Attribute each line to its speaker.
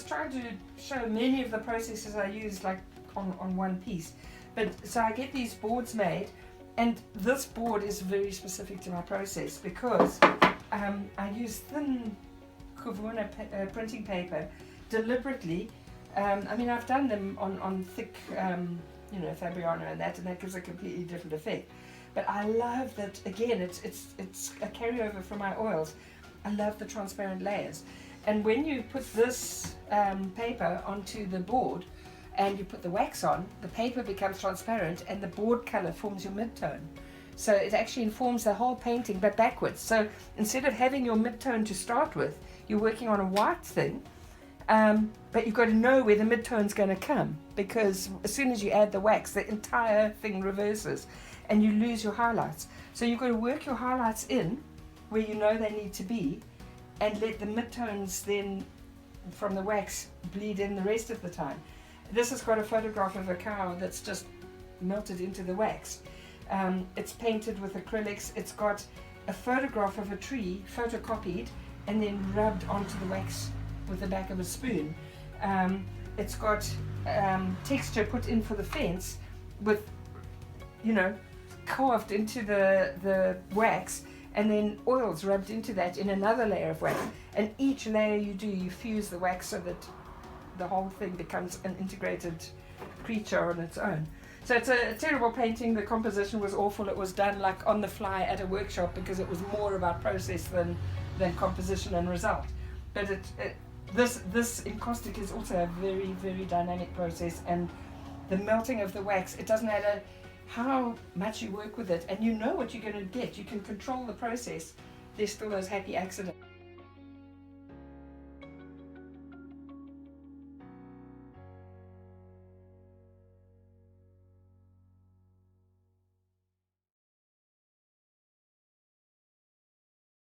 Speaker 1: just trying to show many of the processes I use like on one piece. But so I get these boards made, and this board is very specific to my process because I use thin Kuvuna printing paper deliberately. I mean, I've done them on thick, Fabriano and that gives a completely different effect. But I love that, again, it's a carryover from my oils. I love the transparent layers. And when you put this paper onto the board and you put the wax on, the paper becomes transparent and the board color forms your mid-tone. So it actually informs the whole painting, but backwards. So instead of having your mid-tone to start with, you're working on a white thing, but you've got to know where the mid-tone's going to come, because as soon as you add the wax, the entire thing reverses and you lose your highlights. So you've got to work your highlights in where you know they need to be, and let the mid-tones then from the wax bleed in the rest of the time. This has got a photograph of a cow that's just melted into the wax. It's painted with acrylics. It's got a photograph of a tree photocopied and then rubbed onto the wax with the back of a spoon. It's got texture put in for the fence with, carved into the wax, and then oils rubbed into that in another layer of wax. And each layer you fuse the wax so that the whole thing becomes an integrated creature on its own. So it's a terrible painting. The composition was awful. It was done like on the fly at a workshop because it was more about process than composition and result. But this encaustic is also a very, very dynamic process, and the melting of the wax, it doesn't matter how much you work with it, and you know what you're going to get. You can control the process. There's still those happy accidents.